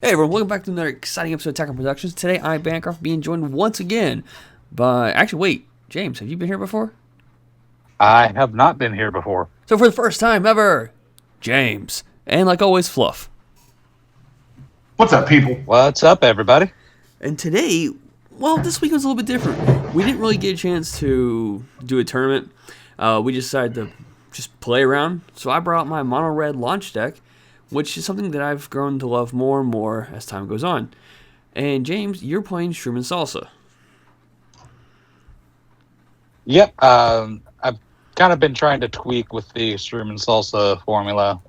Hey everyone, welcome back to another exciting episode of Attack on Productions. Today I'm Bancroft, being joined once again by... Actually, wait, James, have you been here before? I have not been here before. So for the first time ever, James. And like always, Fluff. What's up, people? What's up, everybody? And today, well, this week was a little bit different. We didn't really get a chance to do a tournament. We decided to just play around. So I brought out my mono red launch deck, which is something that I've grown to love more and more as time goes on. And James, you're playing Shroom and Salsa. Yep, I've kind of been trying to tweak with the Shroom and Salsa formula,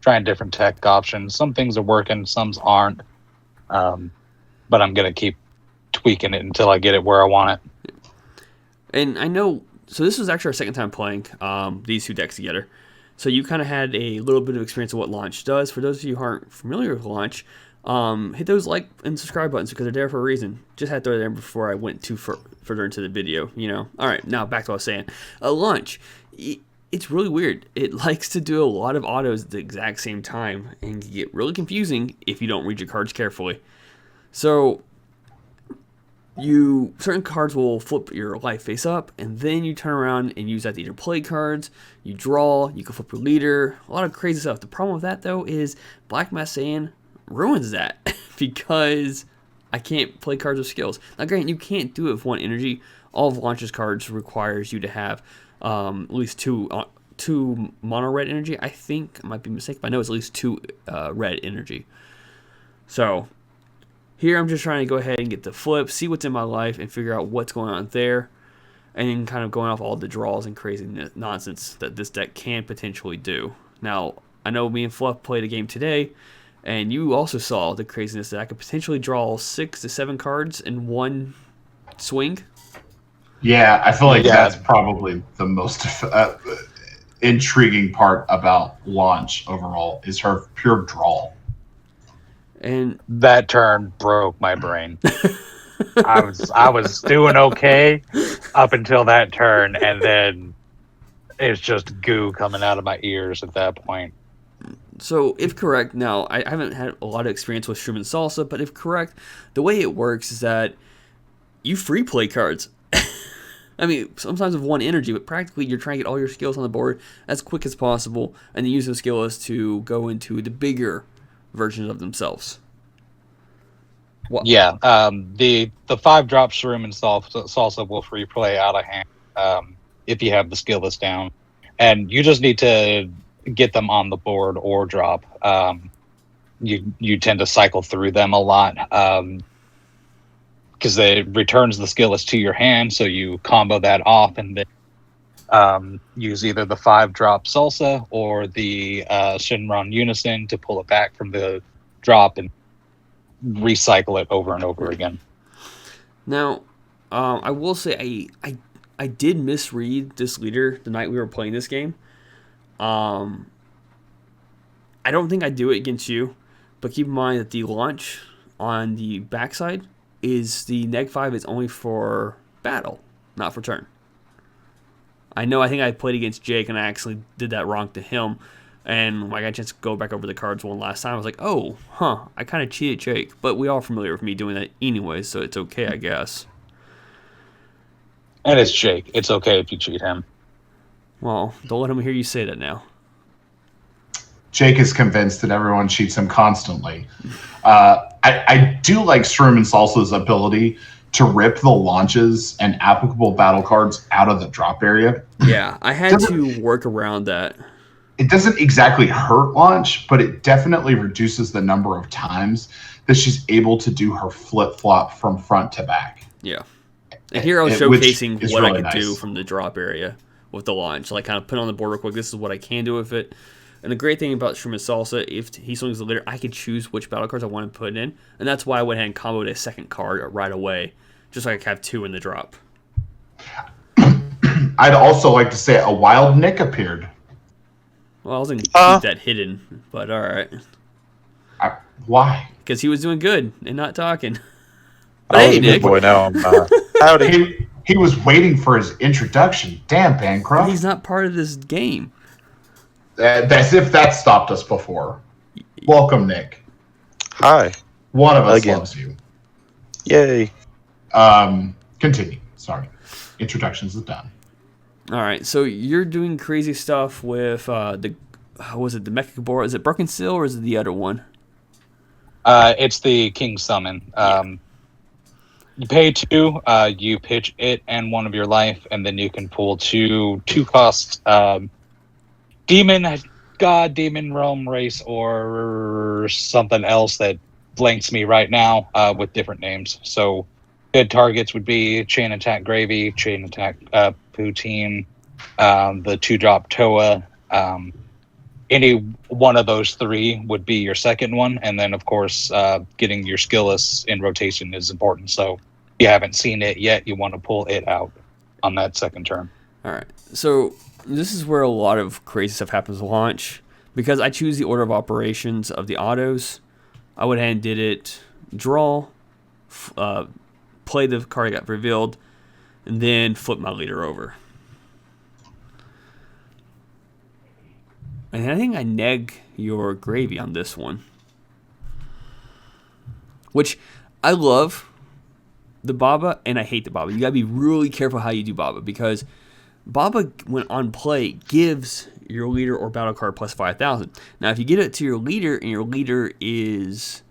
trying different tech options. Some things are working, some aren't, but I'm going to keep tweaking it until I get it where I want it. And I know, so this was actually our second time playing these two decks together. So you kind of had a little bit of experience of what Launch does. For those of you who aren't familiar with Launch, hit those like and subscribe buttons because they're there for a reason. Just had to throw it there before I went too further into the video, you know. All right, now back to what I was saying. Launch, it's really weird. It likes to do a lot of autos at the exact same time and can get really confusing if you don't read your cards carefully. So certain cards will flip your life face up, and then you turn around and use that to either play cards, you draw, you can flip your leader, a lot of crazy stuff. The problem with that, though, is Black Messian ruins that because I can't play cards with skills. Now, granted, you can't do it with one energy. All of Launch's cards requires you to have at least two mono red energy. I think I might be mistaken, but I know it's at least two red energy. So here I'm just trying to go ahead and get the flip, see what's in my life, and figure out what's going on there, and then kind of going off all the draws and crazy nonsense that this deck can potentially do. Now, I know me and Fluff played a game today, and you also saw the craziness that I could potentially draw 6 to 7 cards in one swing. Yeah, I feel like that's probably the most intriguing part about Launch overall is her pure draw. And that turn broke my brain. I was doing okay up until that turn, and then it's just goo coming out of my ears at that point. So, if correct, now, I haven't had a lot of experience with Shroom and Salsa, but if correct, the way it works is that you free play cards. I mean, sometimes with one energy, but practically you're trying to get all your skills on the board as quick as possible, and then use those skills to go into the bigger versions of themselves. What? Yeah, the 5-drop Shroom and Salsa will free play out of hand if you have the skill list down, and you just need to get them on the board or drop. You tend to cycle through them a lot because it returns the skill list to your hand, so you combo that off and then use either the 5-drop Salsa or the Shinron Unison to pull it back from the drop and recycle it over and over again. Now, I will say I did misread this leader the night we were playing this game. I don't think I'd do it against you, but keep in mind that the launch on the backside is the -5 is only for battle, not for turn. I think I played against Jake and I actually did that wrong to him. And when I got a chance to go back over the cards one last time, I was like, oh, I kind of cheated Jake. But we all familiar with me doing that anyway, so it's okay, I guess. And it's Jake. It's okay if you cheat him. Well, don't let him hear you say that now. Jake is convinced that everyone cheats him constantly. I do like Shroom and Salsa's ability to rip the launches and applicable battle cards out of the drop area. Yeah, I had to work around that. It doesn't exactly hurt Launch, but it definitely reduces the number of times that she's able to do her flip-flop from front to back. Yeah. And here I was showcasing what really I could do from the drop area with the launch. Like, kind of put it on the board real quick. This is what I can do with it. And the great thing about Shroom and Salsa, if he swings the leader, I could choose which battle cards I want to put in. And that's why I went ahead and comboed a second card right away, just so I could have 2 in the drop. I'd also like to say a wild Nick appeared. Well, I was going to keep that hidden, but all right. Why? Because he was doing good and not talking. But hey, Nick. Boy, now howdy. He was waiting for his introduction. Damn, Bancroft. He's not part of this game. As if that stopped us before. Welcome, Nick. Hi. One of us Again. loves you. Yay. Continue. Sorry. Introductions is done. All right, so you're doing crazy stuff with the Mecha Boar? Is it Broken Steel or is it the other one? It's the King Summon. You pay 2, you pitch it and one of your life, and then you can pull 2 cost Demon God, Demon Realm Race, or something else that blanks me right now with different names. So good targets would be Chain Attack Gravy, Chain Attack Poutine, the 2-drop Toa. Any one of those 3 would be your second one. And then, of course, getting your skillless in rotation is important. So if you haven't seen it yet, you want to pull it out on that second turn. All right, so this is where a lot of crazy stuff happens to launch. Because I choose the order of operations of the autos, I went ahead and did it, draw, play the card that got revealed, and then flip my leader over. And I think I neg your Gravy on this one. Which, I love the Baba, and I hate the Baba. You gotta be really careful how you do Baba, because Baba, when on play, gives your leader or battle card plus 5,000. Now, if you get it to your leader, and your leader is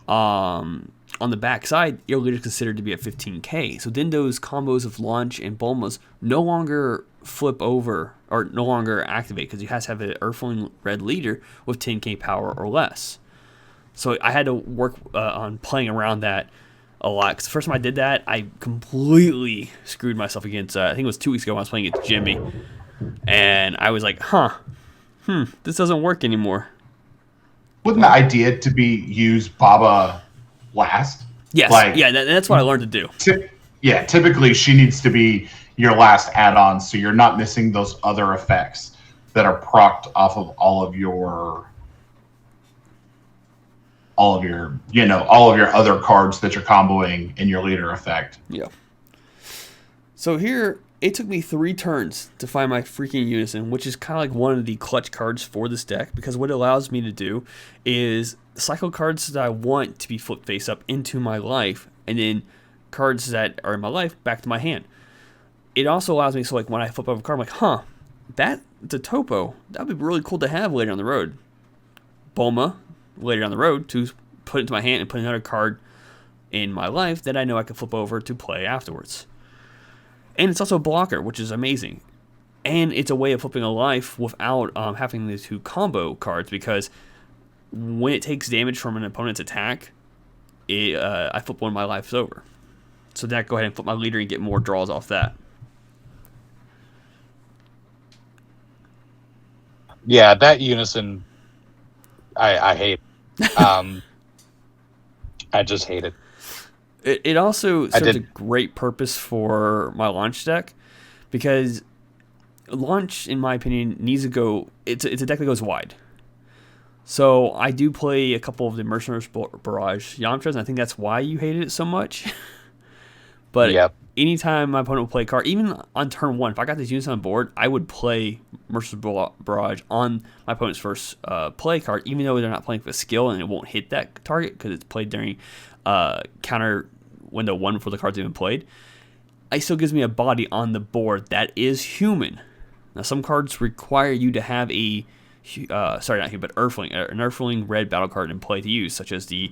on the back side, your leader is considered to be at 15k. So then those combos of launch and Bulmas no longer flip over, or no longer activate, because you have to have an Earthling red leader with 10k power or less. So I had to work on playing around that a lot, because the first time I did that, I completely screwed myself against, I think it was 2 weeks ago when I was playing against Jimmy, and I was like, this doesn't work anymore. Wouldn't the idea to be use Baba last? Yes, that's what I learned to do. Typically she needs to be your last add-on, so you're not missing those other effects that are procced off of all of your other cards that you're comboing in your leader effect. Yeah. So here, it took me 3 turns to find my freaking Unison, which is kind of like one of the clutch cards for this deck, because what it allows me to do is cycle cards that I want to be flipped face up into my life, and then cards that are in my life back to my hand. It also allows me, so like when I flip over a card, I'm like, that's a topo. That would be really cool to have later on the road. Bulma, later down the road, to put into my hand and put another card in my life that I know I can flip over to play afterwards. And it's also a blocker, which is amazing. And it's a way of flipping a life without having the 2 combo cards, because when it takes damage from an opponent's attack, I flip one of my lives over. So then I go ahead and flip my leader and get more draws off that. Yeah, that Unison, I hate. I just hate it. It also serves a great purpose for my launch deck, because launch, in my opinion, needs to go. It's a deck that goes wide. So I do play a couple of the Mercenaries Barrage Yamchas, and I think that's why you hated it so much. But anytime my opponent will play a card, even on turn 1, if I got this Unison on board, I would play Mercenaries Barrage on my opponent's first play card, even though they're not playing with a skill and it won't hit that target because it's played during counter window 1 before the card's even played. It still gives me a body on the board that is human. Now, some cards require you to have Earthling, an Earthling red battle card in play to use, such as the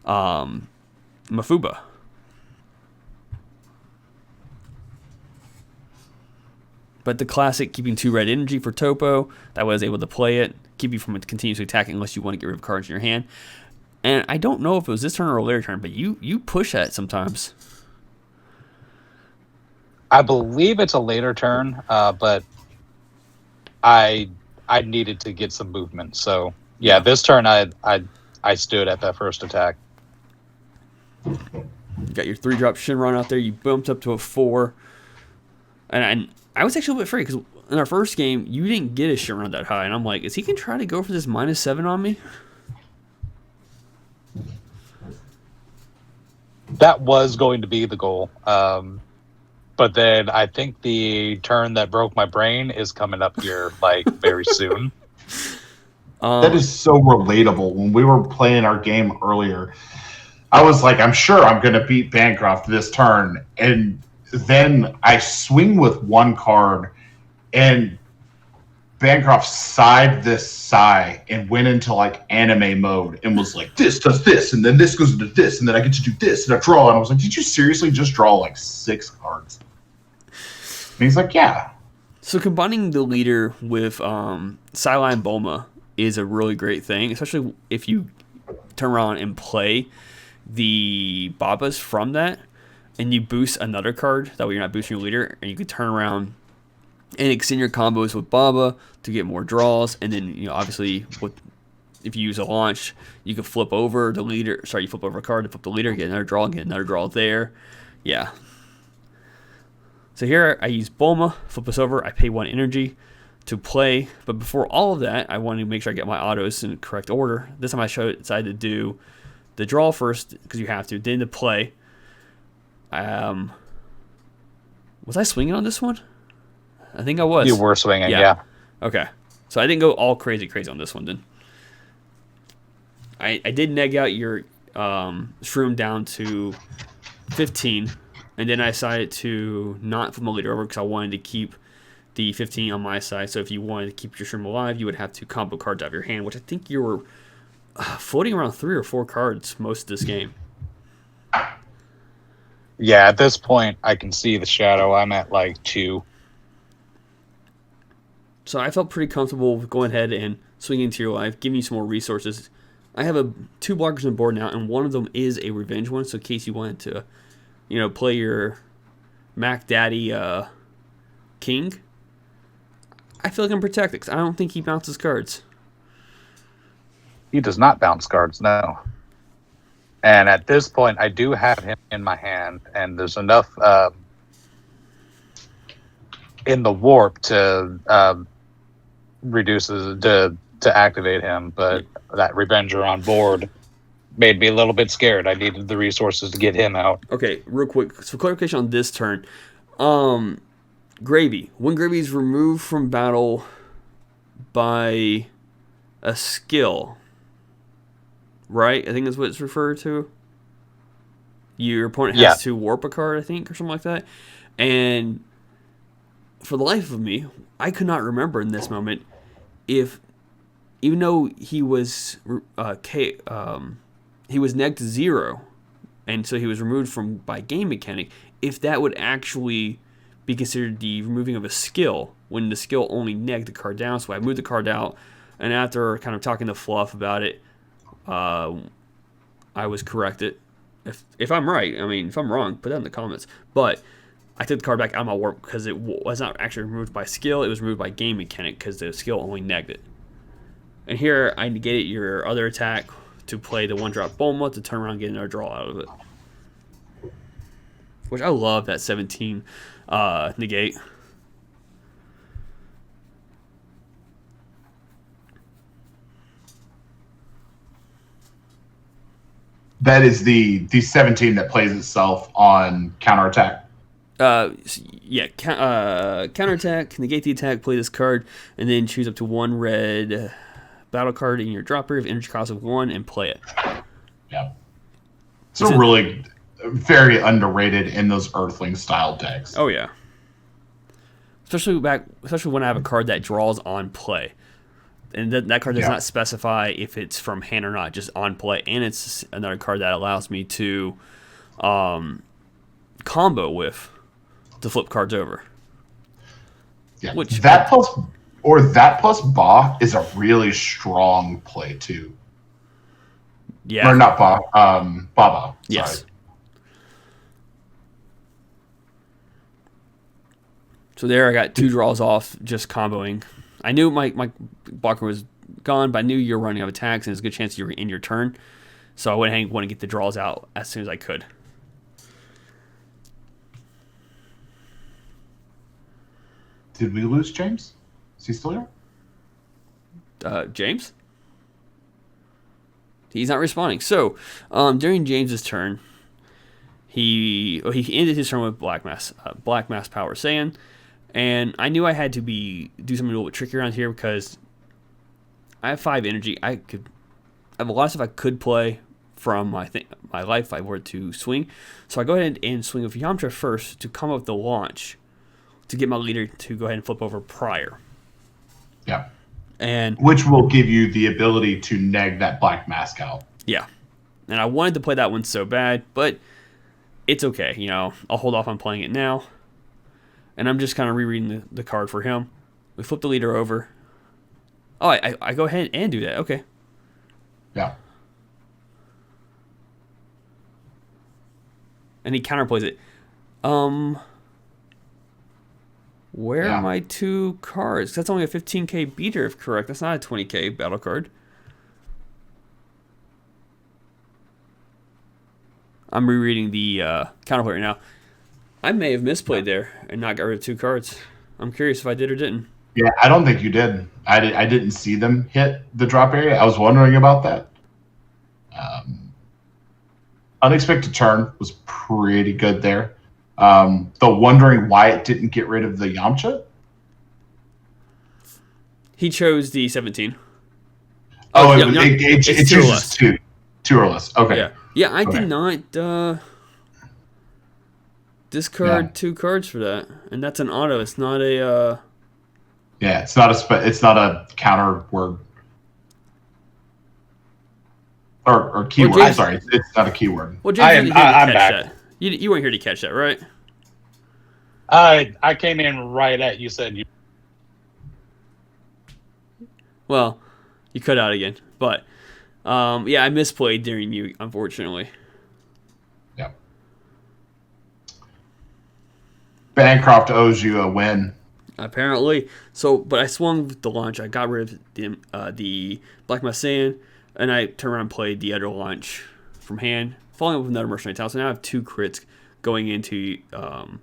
Mafuba. But the classic, keeping 2 red energy for Topo, that way I was able to play it, keep you from continuously attacking unless you want to get rid of cards in your hand. And I don't know if it was this turn or a later turn, but you push that sometimes. I believe it's a later turn, but I needed to get some movement. So yeah, this turn I stood at that first attack. You got your 3-drop Shinron out there. You bumped up to a 4, and I was actually a bit afraid because in our first game you didn't get a Shinron that high, and I'm like, is he gonna try to go for this -7 on me? That was going to be the goal. But then I think the turn that broke my brain is coming up here like very soon. That is so relatable. When we were playing our game earlier, I was like, I'm sure I'm going to beat Bancroft this turn. And then I swing with one card, and Bancroft sighed this sigh and went into like anime mode and was like, this does this, and then this goes into this, and then I get to do this, and I draw. And I was like, did you seriously just draw like 6 cards? And he's like, yeah. So combining the leader with Sideline Bulma is a really great thing, especially if you turn around and play the Babas from that, and you boost another card. That way you're not boosting your leader, and you can turn around and extend your combos with Baba to get more draws. And then, obviously, if you use a launch, you can flip over the leader. Sorry, you flip over a card to flip the leader, get another draw there. Yeah. So here I use Bulma, flip this over, I pay 1 energy to play. But before all of that, I want to make sure I get my autos in the correct order. This time I decided to do the draw first, because you have to, then to play. Was I swinging on this one? I think I was. You were swinging, yeah. Okay. So I didn't go all crazy on this one then. I did neg out your Shroom down to 15, and then I decided to not flip my leader over because I wanted to keep the 15 on my side. So if you wanted to keep your Shroom alive, you would have to combo cards out of your hand, which I think you were floating around 3 or 4 cards most of this game. Yeah, at this point, I can see the shadow. I'm at like 2. So I felt pretty comfortable with going ahead and swinging into your life, giving you some more resources. I have 2 blockers on the board now, and one of them is a revenge one. So in case you wanted to, play your Mac Daddy King, I feel like I'm protected because I don't think he bounces cards. He does not bounce cards, no. And at this point, I do have him in my hand, and there's enough in the warp to to activate him. But that Revenger on board made me a little bit scared. I needed the resources to get him out. Okay, real quick. So clarification on this turn. Gravy. When Gravy is removed from battle by a skill, right? I think that's what it's referred to. Your opponent has to warp a card, I think, or something like that. And for the life of me, I could not remember in this moment if, even though he was he was negged to 0, and so he was removed from by game mechanic, if that would actually be considered the removing of a skill when the skill only negged the card down. So I moved the card out, and after kind of talking to Fluff about it, I was corrected. If I'm right, I mean, if I'm wrong, put that in the comments. But I took the card back out of my warp because it was not actually removed by skill. It was removed by game mechanic because the skill only negged it. And here I negated your other attack to play the 1-drop Bulma to turn around and get another draw out of it. Which I love that 17 negate. That is the 17 that plays itself on counterattack. Counterattack, negate the attack, play this card, and then choose up to 1 red battle card in your dropper of energy cost of 1 and play it. Yeah. It's a really very underrated in those Earthling style decks. Oh yeah. Especially when I have a card that draws on play. And that card does not specify if it's from hand or not, just on play. And it's another card that allows me to combo with to flip cards over. Yeah. That plus Ba is a really strong play too. Yeah. Or not Ba, Baba. Yes. Sorry. So there I got 2 draws off just comboing. I knew my blocker was gone, but I knew you were running out of attacks, and there's a good chance you were in your turn. So I went ahead and wanted to get the draws out as soon as I could. Did we lose James? Is he still here? James? He's not responding. So during James's turn, he ended his turn with Black Mass Power Saiyan. And I knew I had to do something a little bit tricky around here because I have 5 energy. I have a lot of stuff I could play from my life if I were to swing. So I go ahead and swing with Yamcha first to come up with the launch to get my leader to go ahead and flip over prior. Yeah. And which will give you the ability to neg that black mask out. Yeah. And I wanted to play that one so bad, but it's okay. You know, I'll hold off on playing it now. And I'm just kind of rereading the card for him. We flip the leader over. Oh, I go ahead and do that. Okay. Yeah. And he counterplays it. Where are my 2 cards? That's only a 15k beater, if correct. That's not a 20k battle card. I'm rereading the counterplay right now. I may have misplayed there and not got rid of 2 cards. I'm curious if I did or didn't. Yeah, I don't think you did. I didn't see them hit the drop area. I was wondering about that. Unexpected turn was pretty good there. The wondering why it didn't get rid of the Yamcha? He chose the 17. It chooses 2. 2 or less. Okay. Yeah, I did not discard 2 cards for that. And that's an auto. It's not a... Yeah, it's not a counter word. Or keyword. Well, I'm sorry, it's not a keyword. Well, James, I'm back. That. You weren't here to catch that, right? I came in right at you said you. Well, you cut out again, but I misplayed during you, unfortunately. Yeah. Bancroft owes you a win. Apparently. So, but I swung with the launch. I got rid of the Black Masan, and I turned around and played the other launch from hand, following up with another Mercenary Talent. So now I have 2 crits going into Shroom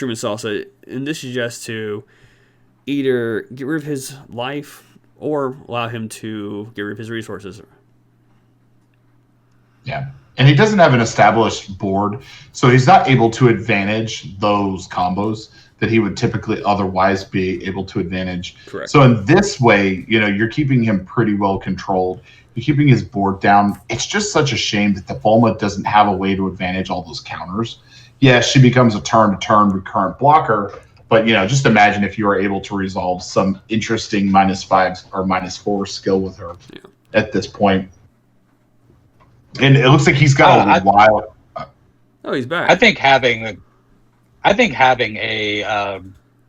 and Salsa, and this is just to either get rid of his life or allow him to get rid of his resources. Yeah. And he doesn't have an established board, so he's not able to advantage those combos that he would typically otherwise be able to advantage. Correct. So in this way, you're keeping him pretty well controlled. You're keeping his board down. It's just such a shame that the Bulma doesn't have a way to advantage all those counters. Yeah, she becomes a turn-to-turn recurrent blocker, but just imagine if you were able to resolve some interesting -5 or -4 skill with her at this point. And it looks like he's got a while. Oh, he's back. I think having a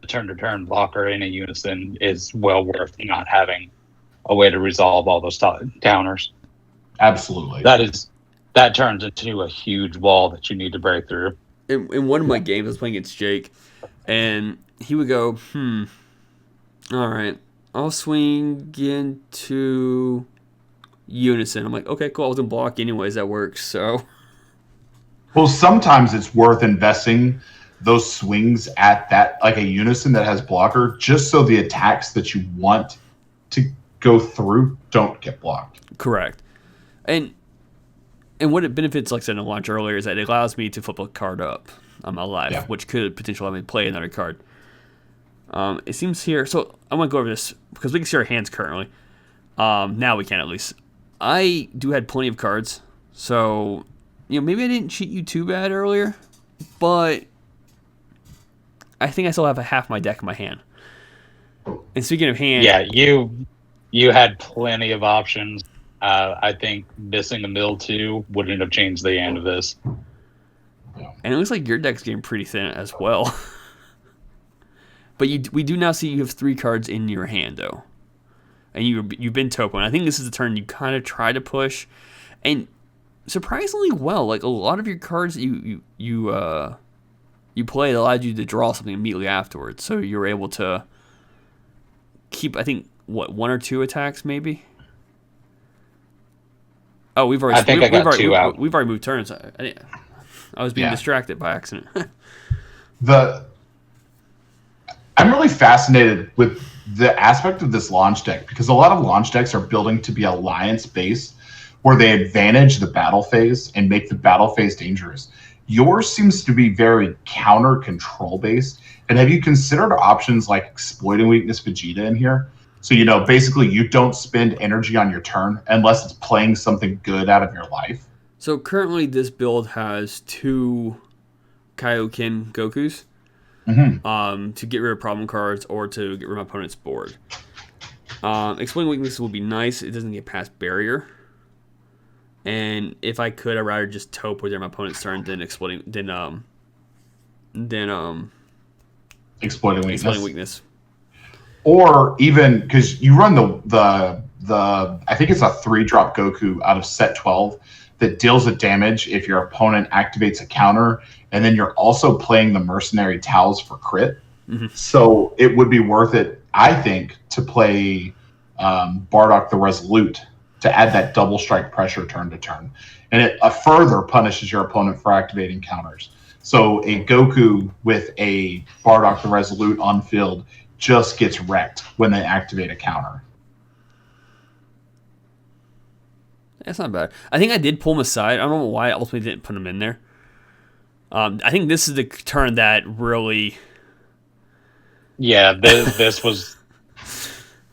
turn-to-turn blocker in a Unison is well worth not having a way to resolve all those counters. Absolutely. That turns into a huge wall that you need to break through. In one of my games, I was playing against Jake, and he would go, all right, I'll swing into Unison. I'm like, okay, cool. I was in block anyways. That works. So, well, sometimes it's worth investing those swings at that, like a Unison that has blocker, just so the attacks that you want to go through don't get blocked. Correct. And what it benefits, like I said in the launch earlier, is that it allows me to flip a card up on my life, which could potentially let me play another card. It seems here, so I want to go over this because we can see our hands currently. Now we can at least. I do had plenty of cards, so maybe I didn't cheat you too bad earlier, but I think I still have a half my deck in my hand. And speaking of hand, yeah, you had plenty of options. I think missing a mill 2 wouldn't have changed the end of this. And it looks like your deck's getting pretty thin as well. But we do now see you have 3 cards in your hand, though. And you've been token. I think this is the turn you kind of try to push. And surprisingly well, like a lot of your cards that you played allowed you to draw something immediately afterwards. So you were able to keep, I think, 1 or 2 attacks maybe? Oh, we've already. I think I got 2 out. We've already moved turns. I was being distracted by accident. I'm really fascinated with the aspect of this launch deck because a lot of launch decks are building to be alliance based, where they advantage the battle phase and make the battle phase dangerous. Yours seems to be very counter control based. And have you considered options like exploiting weakness Vegeta in here? So, you know, basically you don't spend energy on your turn unless it's playing something good out of your life. So currently this build has 2 Kaioken Gokus to get rid of problem cards or to get rid of my opponent's board. Explaining weaknesses would be nice. It doesn't get past barrier. And if I could, I'd rather just taupe during my opponent's turn than exploiting Exploiting weakness. Or even because you run the I think it's a 3-drop Goku out of set 12 that deals a damage if your opponent activates a counter, and then you're also playing the Mercenary Towels for crit. So it would be worth it, I think, to play Bardock the Resolute to add that double strike pressure turn to turn, and it further punishes your opponent for activating counters. So a Goku with a Bardock the Resolute on field just gets wrecked when they activate a counter. That's not bad. I think I did pull him aside. I don't know why I ultimately didn't put him in there. I think this is the turn that really... Yeah, this was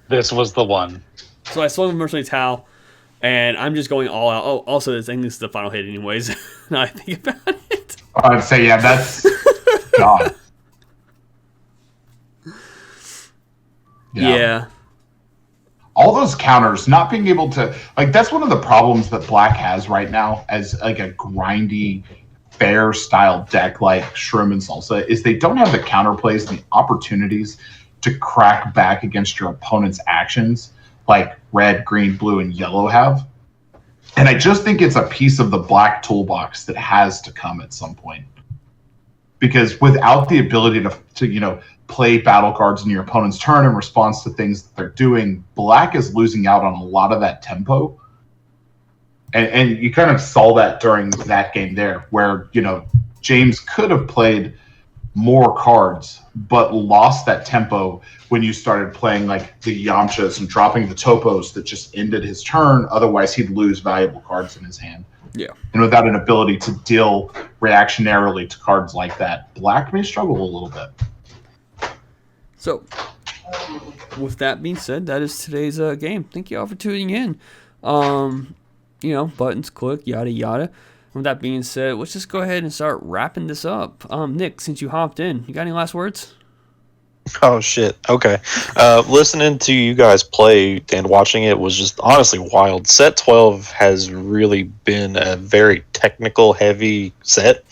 the one. So I swung with Mercenary Towel, and I'm just going all out. Oh, also, I think this is the final hit anyways, now I think about it. I'd say, yeah, that's... God. Yeah. All those counters, not being able to, like, that's one of the problems that Black has right now as like a grindy, fair style deck like Shroom and Salsa, is they don't have the counterplays and the opportunities to crack back against your opponent's actions like red, green, blue, and yellow have. And I just think it's a piece of the Black toolbox that has to come at some point. Because without the ability to you know, play battle cards in your opponent's turn in response to things that they're doing, Black is losing out on a lot of that tempo. And you kind of saw that during that game there, where, you know, James could have played more cards, but lost that tempo when you started playing like the Yamchas and dropping the Topos that just ended his turn. Otherwise, he'd lose valuable cards in his hand. Yeah. And without an ability to deal reactionarily to cards like that, Black may struggle a little bit. So, with that being said, that is today's game. Thank you all for tuning in. You know, buttons, click, yada, yada. With that being said, let's just go ahead and start wrapping this up. Nick, since you hopped in, you got any last words? Oh, shit. Okay. Listening to you guys play and watching it was just honestly wild. Set 12 has really been a very technical, heavy set.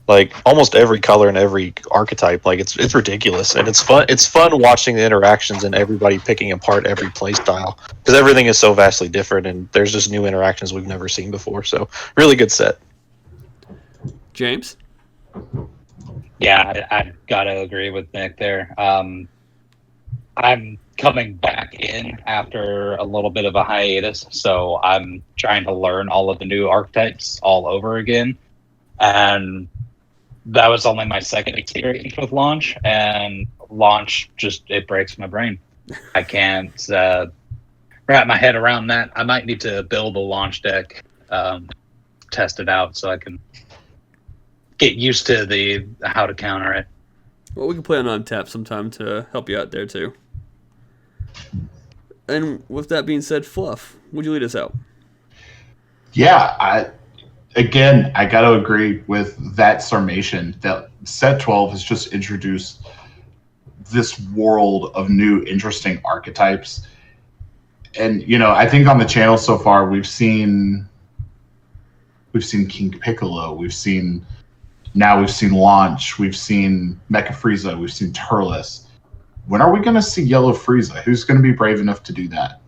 Like, almost every color and every archetype. Like, it's ridiculous. And it's fun. It's fun watching the interactions and everybody picking apart every play style. Because everything is so vastly different, and there's just new interactions we've never seen before. So, really good set. James? Yeah, I gotta agree with Nick there. I'm coming back in after a little bit of a hiatus, so I'm trying to learn all of the new archetypes all over again. And that was only my second experience with launch, and launch just, it breaks my brain. I can't wrap my head around that. I might need to build a launch deck, test it out so I can get used to how to counter it. Well, we can play on Untap sometime to help you out there too. And with that being said, Fluff, would you lead us out? Yeah, I got to agree with that summation that set 12 has just introduced this world of new interesting archetypes. And, you know, I think on the channel so far, we've seen King Piccolo, we've seen Launch, we've seen Mecha Frieza, we've seen Turles. When are we going to see Yellow Frieza? Who's going to be brave enough to do that?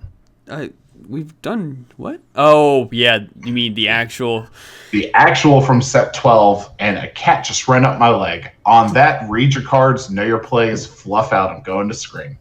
We've done what? Oh, yeah. You mean the actual... The actual from set 12, and a cat just ran up my leg. On that, read your cards, know your plays, fluff out, I'm going to scream.